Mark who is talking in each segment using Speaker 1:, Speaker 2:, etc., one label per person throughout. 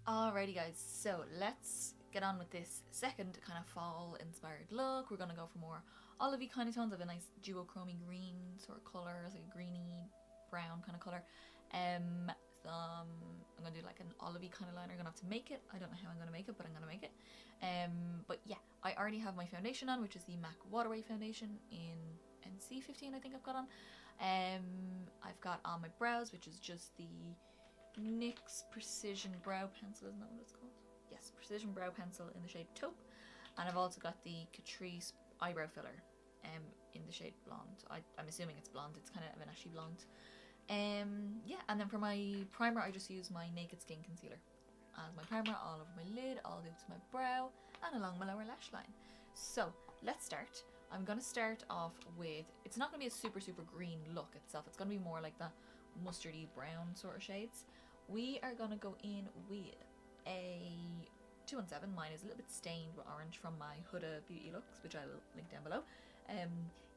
Speaker 1: Alrighty guys, so let's get on with this second kind of fall inspired look. We're going to go for more olivey kind of tones. I have a nice duochromy green sort of colour, it's like a greeny brown kind of colour. I'm going to do like an olivey kind of liner. I'm going to have to make it. I don't know how I'm going to make it, but I'm going to make it. But yeah, I already have my foundation on, which is the MAC Waterweight foundation in NC15 I think I've got on. I've got on my brows, which is just the NYX Precision Brow Pencil, isn't that what it's called? Yes, Precision Brow Pencil in the shade Taupe. And I've also got the Creased eyebrow filler in the shade Blonde. I'm assuming it's blonde, it's kind of an ashy blonde. Yeah, and then for my primer I just use my Naked Skin Concealer as my primer all over my lid, all the way to my brow and along my lower lash line. So let's start. I'm going to start off with, it's not going to be a super green look itself, it's going to be more like the mustardy brown sort of shades. We are going to go in with a 217. Mine is a little bit stained with orange from my Huda Beauty looks, which I will link down below.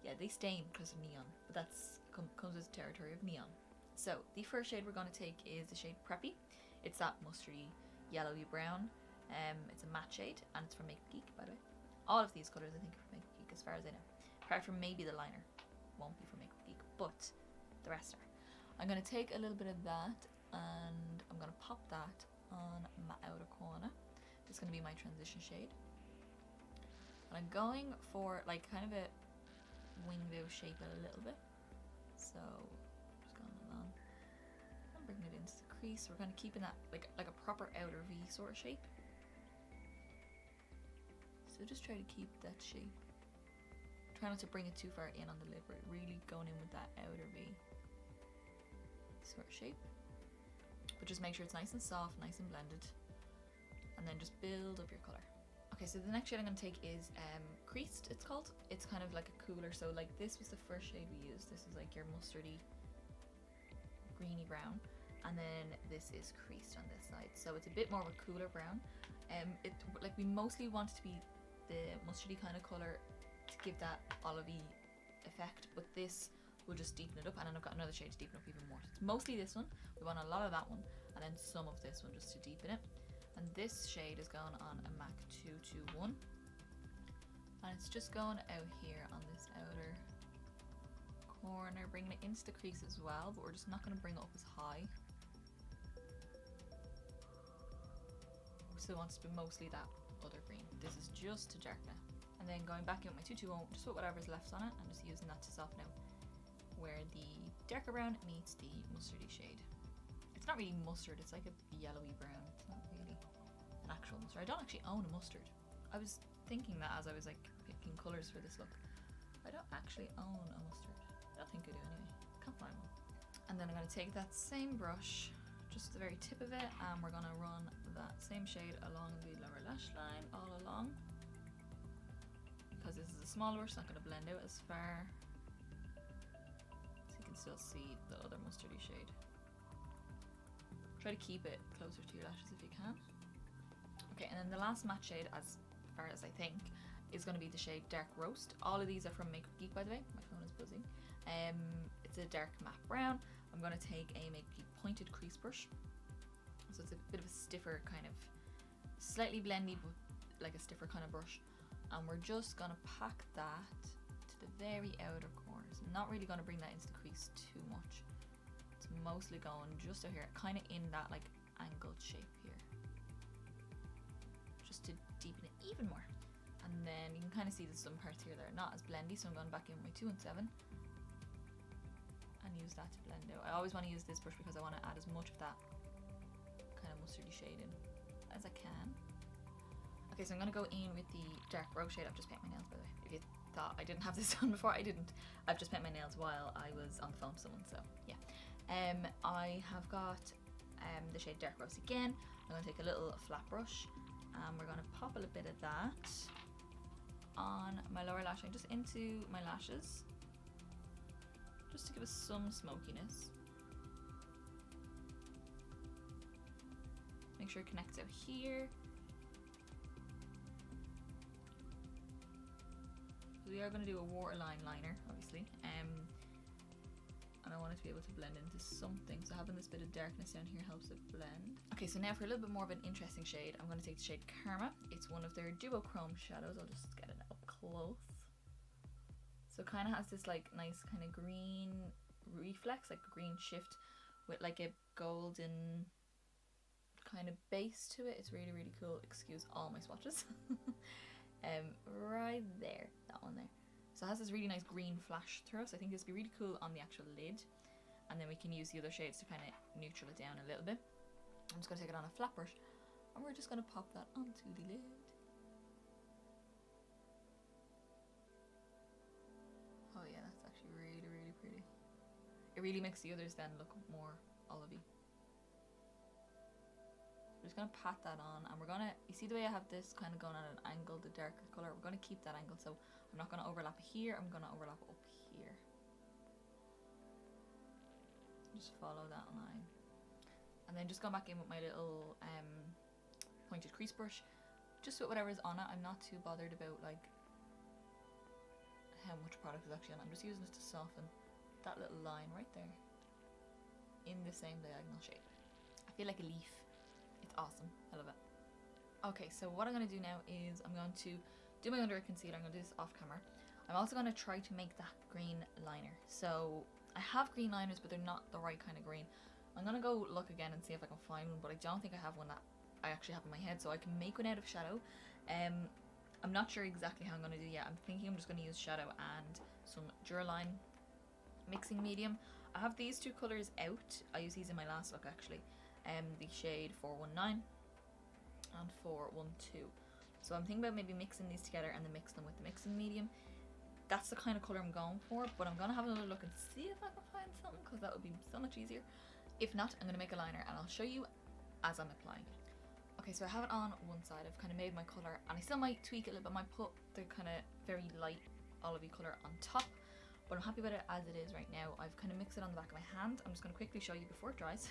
Speaker 1: Yeah, they stain because of neon, but that's comes with the territory of neon. So the first shade we're going to take is the shade Preppy. It's that mustardy yellowy brown. It's a matte shade and it's from Makeup Geek, by the way. All of these colours I think are from Makeup Geek as far as I know. Apart from maybe the liner won't be from Makeup Geek, but the rest are. I'm going to take a little bit of that and I'm going to pop that on my outer corner. This is going to be my transition shade. And I'm going for like kind of a winged shape a little bit. So just going along and bringing it into the crease. We're kind of keeping that like a proper outer V sort of shape. So just try to keep that shape. Try not to bring it too far in on the lid, but really going in with that outer V sort of shape. But just make sure it's nice and soft, nice and blended, and then just build up your colour. Okay, so the next shade I'm going to take is Creased, it's called. It's kind of like a cooler, so like this was the first shade we used. This is like your mustardy greeny brown, and then this is Creased on this side, so it's a bit more of a cooler brown. Like we mostly want it to be the mustardy kind of colour to give that olivey effect, but this will just deepen it up, and then I've got another shade to deepen up even more. So it's mostly this one, we want a lot of that one, and then some of this one just to deepen it. And this shade is going on a MAC 221, and it's just going out here on this outer corner, bringing it into the crease as well, but we're just not going to bring it up as high. We still want it to be mostly that other green. This is just to darken it. And then going back in with my 221, just put whatever's left on it and just using that to soften out where the darker brown meets the mustardy shade. It's not really mustard, it's like a yellowy brown. It's not really an actual mustard. I don't actually own a mustard. I was thinking that as I was like picking colours for this look. I don't actually own a mustard. I don't think I do anyway. Can't find one. And then I'm going to take that same brush, just the very tip of it, and we're going to run that same shade along the lower lash line all along. Because this is a small brush, it's not going to blend out as far. So you can still see the other mustardy shade. Try to keep it closer to your lashes if you can. Okay, and then the last matte shade, as far as I think, is going to be the shade Dark Roast. All of these are from Makeup Geek, by the way. My phone is buzzing. It's a dark matte brown. I'm going to take a Makeup Geek pointed crease brush. So it's a bit of a stiffer kind of, slightly blendy, but like a stiffer kind of brush. And we're just going to pack that to the very outer corners. I'm not really going to bring that into the crease too much. It's mostly going just out here, kind of in that like angled shape here, just to deepen it even more. And then you can kind of see there's some parts here that are not as blendy, so I'm going back in with my 217 and use that to blend out. I always want to use this brush because I want to add as much of that kind of mustardy shade in as I can. Okay, so I'm going to go in with the dark rose shade. I've just painted my nails, by the way. If you thought I didn't have this on before, I didn't. I've just painted my nails while I was on the phone to someone, so yeah. I have got the shade Dark Rose again. I'm going to take a little flat brush and we're going to pop a little bit of that on my lower lash line, just into my lashes, just to give us some smokiness. Make sure it connects out here. We are going to do a waterline liner, obviously. And and I want it to be able to blend into something, so having this bit of darkness down here helps it blend. Okay, so now for a little bit more of an interesting shade, I'm going to take the shade Karma. It's one of their duochrome shadows. I'll just get it up close. So it kind of has this like nice kind of green reflex, like a green shift with like a golden kind of base to it. It's really, really cool. Excuse all my swatches. Right there, that one there. So it has this really nice green flash through, so I think this would be really cool on the actual lid, and then we can use the other shades to kind of neutral it down a little bit. I'm just going to take it on a flat brush, and we're just going to pop that onto the lid. Oh yeah, that's actually really, really pretty. It really makes the others then look more olivey. We're just going to pat that on, and we're going to, you see the way I have this kind of going at an angle, the darker colour, we're going to keep that angle, so I'm not going to overlap it here, I'm going to overlap it up here. Just follow that line. And then just go back in with my little pointed crease brush, just with whatever's on it. I'm not too bothered about like how much product is actually on it. I'm just using it to soften that little line right there in the same diagonal shape. I feel like a leaf. It's awesome. I love it. Okay, so what I'm going to do now is I'm going to do my under eye concealer. I'm going to do this off camera. I'm also going to try to make that green liner. So I have green liners, but they're not the right kind of green. I'm going to go look again and see if I can find one, but I don't think I have one that I actually have in my head, so I can make one out of shadow. I'm not sure exactly how I'm going to do it yet. I'm thinking I'm just going to use shadow and some Duraline mixing medium. I have these two colours out. I used these in my last look actually. The shade 419 and 412. So I'm thinking about maybe mixing these together and then mix them with the mixing medium. That's the kind of colour I'm going for, but I'm going to have another look and see if I can find something, because that would be so much easier. If not, I'm going to make a liner and I'll show you as I'm applying it. Okay, so I have it on one side. I've kind of made my colour, and I still might tweak it a little bit. I might put the kind of very light olivey colour on top, but I'm happy with it as it is right now. I've kind of mixed it on the back of my hand. I'm just going to quickly show you before it dries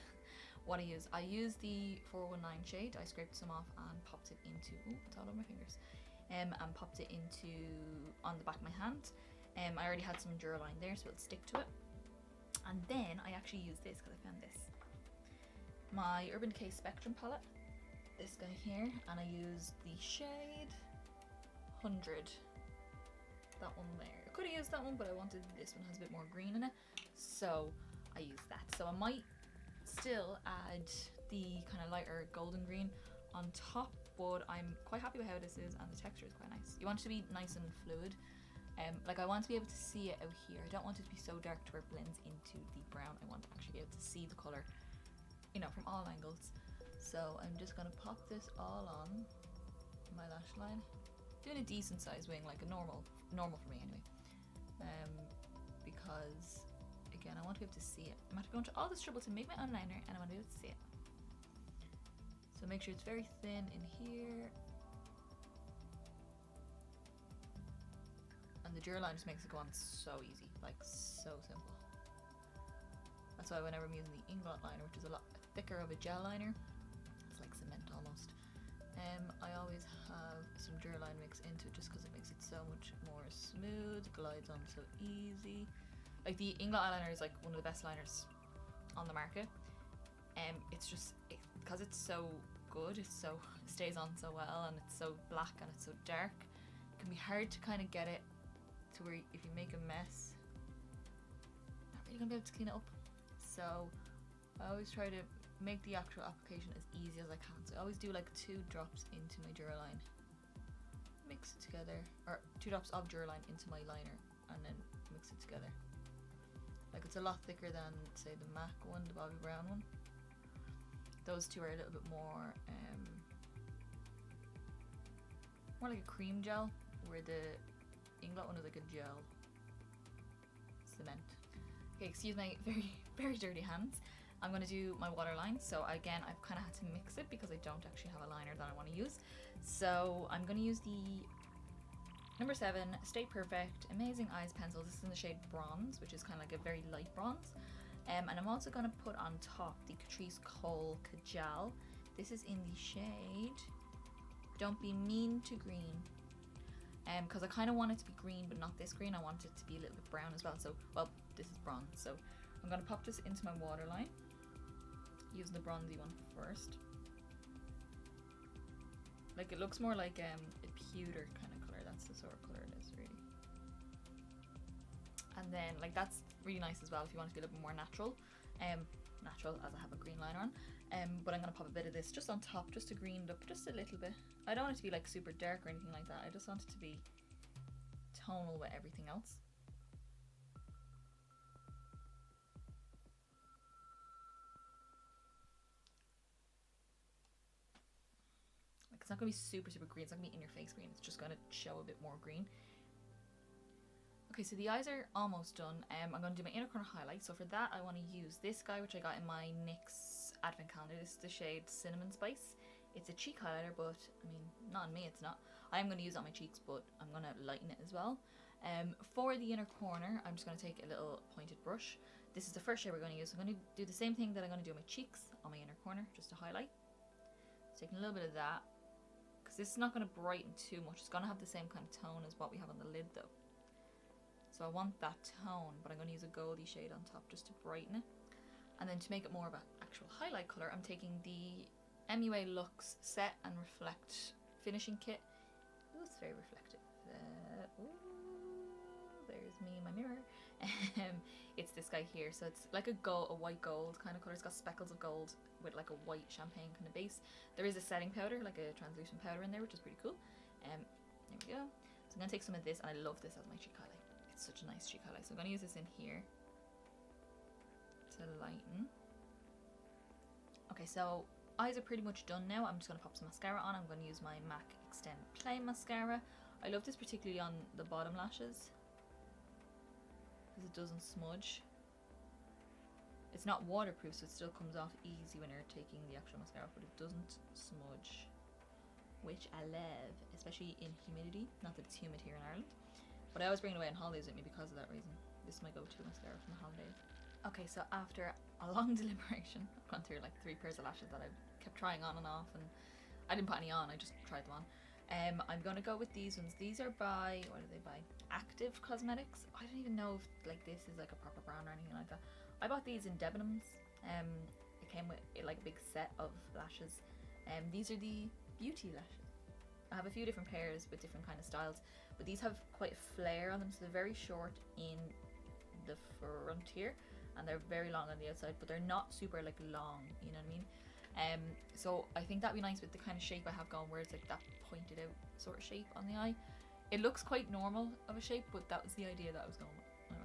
Speaker 1: what I use. I use the 419 shade. I scraped some off and popped it into, oh, it's all over my fingers, and popped it into on the back of my hand. I already had some Duraline there, so it'll stick to it. And then I actually use this because I found this, my Urban Decay Spectrum palette, this guy here, and I use the shade 100, that one there. I could have used that one, but I wanted this one, has a bit more green in it, so I used that. So I might still add the kind of lighter golden green on top, but I'm quite happy with how this is, and the texture is quite nice. You want it to be nice and fluid. Like I want to be able to see it out here. I don't want it to be so dark to where it blends into the brown. I want to actually be able to see the colour, you know, from all angles. So I'm just going to pop this all on my lash line. Doing a decent size wing, like a normal for me anyway. Because again, I want to be able to see it. I'm going to go into all this trouble to make my own liner, and I want to be able to see it. So make sure it's very thin in here. And the Duraline just makes it go on so easy, like so simple. That's why whenever I'm using the Inglot liner, which is a lot thicker of a gel liner, it's like cement almost, I always have some Duraline mix into it, just because it makes it so much more smooth, glides on so easy. Like the Inglot eyeliner is like one of the best liners on the market. It's just, because it's so good, it stays on so well, and it's so black and it's so dark, it can be hard to kind of get it to where if you make a mess, not really gonna be able to clean it up. So I always try to make the actual application as easy as I can. So I always do like 2 drops into my Duraline, mix it together, or 2 drops of Duraline into my liner, and then mix it together. Like it's a lot thicker than say the MAC one, the Bobbi Brown one. Those two are a little bit more like a cream gel, where the Inglot one is like a gel cement. Okay, excuse my very, very dirty hands. I'm going to do my waterline. So again, I've kind of had to mix it because I don't actually have a liner that I want to use. So I'm going to use the number 7 Stay Perfect Amazing Eyes pencil. This is in the shade Bronze, which is kind of like a very light bronze. And I'm also going to put on top the Catrice Kohl Kajal. This is in the shade Don't Be Mean to Green. Because I kind of want it to be green, but not this green. I want it to be a little bit brown as well. So, well, this is bronze, so I'm going to pop this into my waterline, using the bronzy one first. Like, it looks more like a pewter kind of colour. That's the sort of colour it is, really. And then, like, that's really nice as well if you want to be a little bit more natural. Natural, as I have a green liner on. But I'm going to pop a bit of this just on top, just to green it up just a little bit. I don't want it to be like super dark or anything like that. I just want it to be tonal with everything else. Like, it's not going to be super green. It's not going to be in your face green. It's just going to show a bit more green. Okay, so the eyes are almost done. I'm going to do my inner corner highlight. So for that, I want to use this guy, which I got in my NYX advent calendar. This is the shade Cinnamon Spice. It's a cheek highlighter, but I mean, not on me, it's not. I'm going to use it on my cheeks, but I'm going to lighten it as well. For the inner corner, I'm just going to take a little pointed brush. This is the first shade we're going to use. I'm going to do the same thing that I'm going to do on my cheeks, on my inner corner, just to highlight. So taking a little bit of that, because this is not going to brighten too much. It's going to have the same kind of tone as what we have on the lid, though. So I want that tone, but I'm going to use a goldy shade on top just to brighten it. And then to make it more of an actual highlight colour, I'm taking the MUA Luxe Set and Reflect Finishing Kit. Ooh, it's very reflective. There's me in my mirror. It's this guy here. So it's like a white gold kind of colour. It's got speckles of gold with like a white champagne kind of base. There is a setting powder, like a translucent powder in there, which is pretty cool. There we go. So I'm going to take some of this, and I love this as my cheek highlight. It's such a nice cheek highlight. So I'm going to use this in here to lighten. Okay, so eyes are pretty much done now. I'm just going to pop some mascara on. I'm going to use my MAC Extend Play mascara. I love this particularly on the bottom lashes because it doesn't smudge. It's not waterproof, so it still comes off easy when you're taking the actual mascara, but it doesn't smudge, which I love, especially in humidity. Not that it's humid here in Ireland, but I always bring it away on holidays with me because of that reason. This is my go-to mascara from the holidays. Okay, so after a long deliberation, I've gone through like 3 pairs of lashes that I kept trying on and off, and I didn't put any on, I just tried them on. I'm going to go with these ones. These are by, what are they by? Active Cosmetics. I don't even know if like this is like a proper brand or anything like that. I bought these in Debenhams. It came with like a big set of lashes. These are the beauty lashes. I have a few different pairs with different kind of styles, but these have quite a flare on them, so they're very short in the front here, and they're very long on the outside, but they're not super like long, you know what I mean? So I think that'd be nice with the kind of shape I have going, where it's like that pointed out sort of shape on the eye. It looks quite normal of a shape, but that was the idea that I was going with.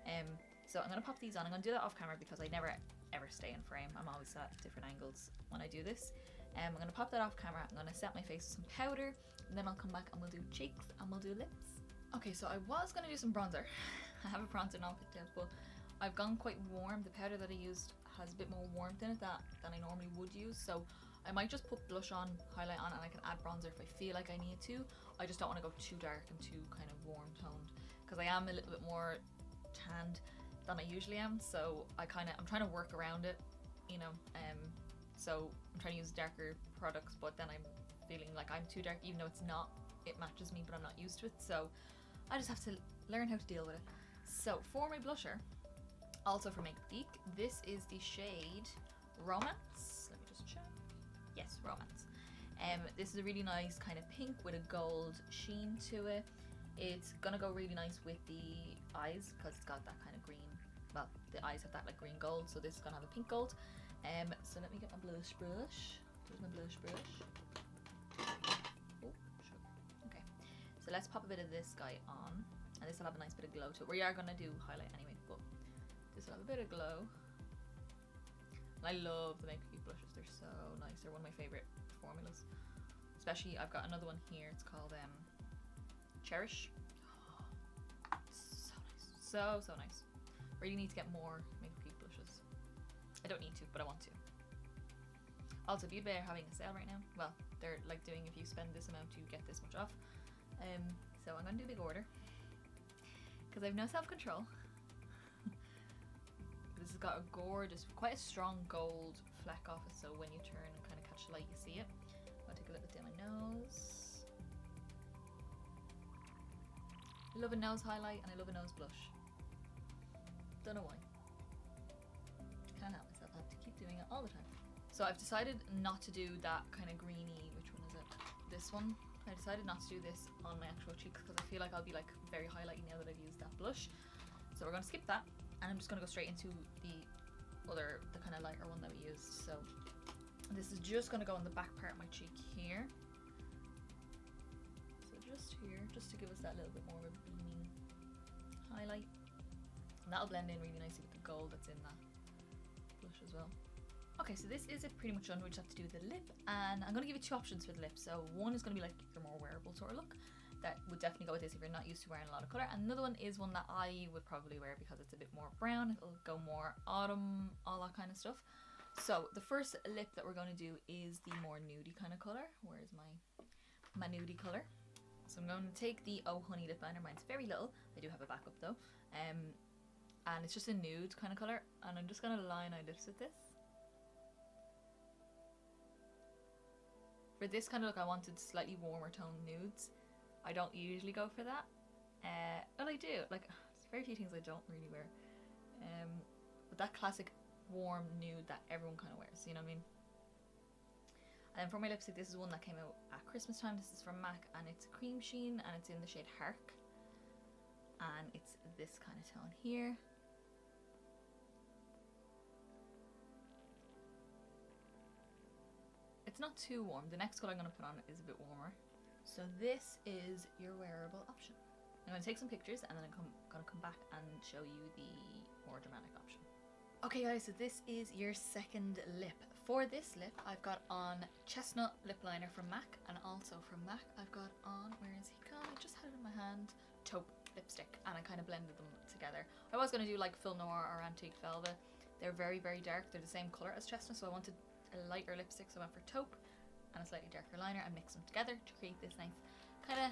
Speaker 1: Anyway. So I'm going to pop these on. I'm going to do that off camera because I never ever stay in frame. I'm always at different angles when I do this. I'm going to pop that off camera. I'm going to set my face with some powder, and then I'll come back and we'll do cheeks and we'll do lips. Okay, so I was going to do some bronzer. I have a bronzer now picked out, but I've gone quite warm. The powder that I used has a bit more warmth in it than I normally would use, so I might just put blush on, highlight on, and I can add bronzer if I feel like I need to. I just don't want to go too dark and too kind of warm toned, because I am a little bit more tanned than I usually am, so I'm trying to work around it, you know. So I'm trying to use darker products, but then I'm feeling like I'm too dark, even though it's not. It matches me, but I'm not used to it, so I just have to learn how to deal with it. So for my blusher, also for Makeup Geek, this is the shade Romance. Let me just check. Yes, Romance. This is a really nice kind of pink with a gold sheen to it. It's gonna go really nice with the eyes because it's got that kind of green. Well, the eyes have that like green gold, so this is gonna have a pink gold. So let me get my blush brush. Here's my blush brush. Oh, sure. Okay. So let's pop a bit of this guy on, and this will have a nice bit of glow to it. We are gonna do highlight anyway, but this will have a bit of glow. And I love the Makeup Geek blushes. They're so nice. They're one of my favorite formulas. Especially, I've got another one here. It's called Cherish. Oh, so nice. So nice. Really need to get more Makeup Geek blushes. I don't need to, but I want to. Also, Beauty are having a sale right now. Well, they're like doing, if you spend this amount, you get this much off. So I'm gonna do a big order because I have no self-control. This has got a gorgeous, quite a strong gold fleck off it, so when you turn and kind of catch the light, you see it. I'll take a little bit down my nose. I love a nose highlight and I love a nose blush. Don't know why. have to keep doing it all the time. So I've decided not to do that kind of greeny, which one is it? This one. I decided not to do this on my actual cheeks because I feel like I'll be like very highlighty now that I've used that blush. So we're going to skip that, and I'm just going to go straight into the kind of lighter one that we used. So this is just going to go on the back part of my cheek here. So just here, just to give us that little bit more of a beaming highlight. And that'll blend in really nicely with the gold that's in that blush as well. Okay, so this is it pretty much done. We just have to do the lip, and I'm going to give you two options for the lip. So one is going to be like your more wearable sort of look. That would definitely go with this if you're not used to wearing a lot of colour. And another one is one that I would probably wear because it's a bit more brown. It'll go more autumn, all that kind of stuff. So the first lip that we're going to do is the more nudie kind of colour. Where's my nudie colour? So I'm going to take the Oh Honey lip liner. Mine's very little. I do have a backup though. And it's just a nude kind of colour. And I'm just going to line my lips with this. For this kind of look, I wanted slightly warmer tone nudes. I don't usually go for that, but I do. Like, there's very few things I don't really wear. But that classic warm nude that everyone kind of wears, you know what I mean? And for my lipstick, this is one that came out at Christmas time. This is from MAC, and it's cream sheen, and it's in the shade Hark. And it's this kind of tone here. It's not too warm. The next colour I'm going to put on is a bit warmer. So this is your wearable option. I'm going to take some pictures and then I'm going to come back and show you the more dramatic option. Okay guys, so this is your second lip. For this lip, I've got on Chestnut lip liner from MAC, and also from MAC I've got on, where is he gone? I just had it in my hand, Taupe lipstick, and I kind of blended them together. I was going to do like Film Noir or Antique Velvet. They're very, very dark. They're the same colour as Chestnut, so I wanted a lighter lipstick, so I went for Taupe and a slightly darker liner and mix them together to create this nice kind of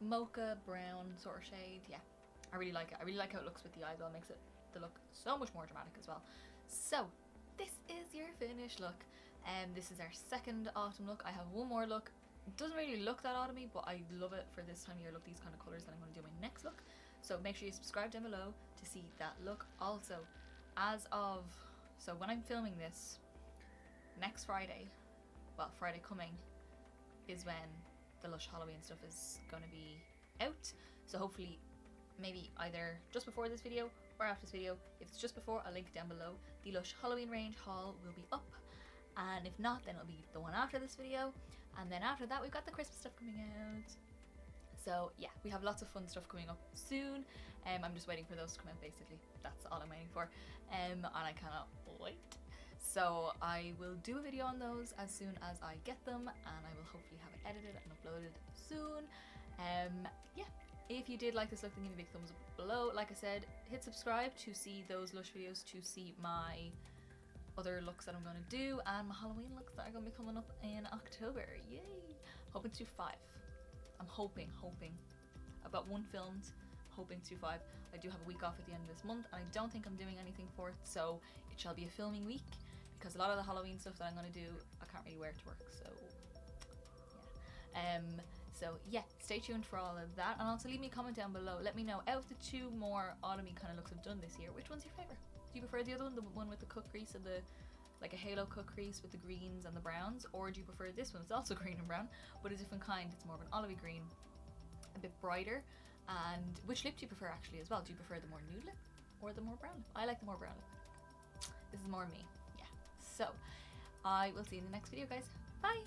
Speaker 1: mocha brown sort of shade. Yeah, I really like it. I really like how it looks with the eyeball. It makes the look so much more dramatic as well. So this is your finished look, and this is our second autumn look. I have one more look. It doesn't really look that autumny, but I love it for this time of year. Look, these kind of colours that I'm going to do my next look. So make sure you subscribe down below to see that look. Also, so when I'm filming this, next Friday, well, Friday coming, is when the Lush Halloween stuff is going to be out. So hopefully, maybe either just before this video or after this video. If it's just before, I'll link down below. The Lush Halloween range haul will be up. And if not, then it'll be the one after this video. And then after that, we've got the Christmas stuff coming out. So yeah, we have lots of fun stuff coming up soon. I'm just waiting for those to come out, basically. That's all I'm waiting for. And I cannot wait. So I will do a video on those as soon as I get them, and I will hopefully have it edited and uploaded soon. Yeah, if you did like this look, then give me a big thumbs up below. Like I said, hit subscribe to see those Lush videos, to see my other looks that I'm going to do, and my Halloween looks that are going to be coming up in October. Yay! Hoping to do 5. I'm hoping. I've got 1 filmed, hoping to do 5. I do have a week off at the end of this month, and I don't think I'm doing anything for it, so it shall be a filming week, because a lot of the Halloween stuff that I'm going to do, I can't really wear to work, so yeah. So yeah, stay tuned for all of that, and also leave me a comment down below. Let me know, out of the 2 more autumny kind of looks I've done this year, which one's your favourite? Do you prefer the other one, the one with the cut crease and the like a halo cut crease with the greens and the browns, or do you prefer this one? It's also green and brown, but a different kind. It's more of an olivey green, a bit brighter. And which lip do you prefer actually as well? Do you prefer the more nude lip or the more brown lip? I like the more brown lip. This is more me. Yeah. So I will see you in the next video, guys. Bye.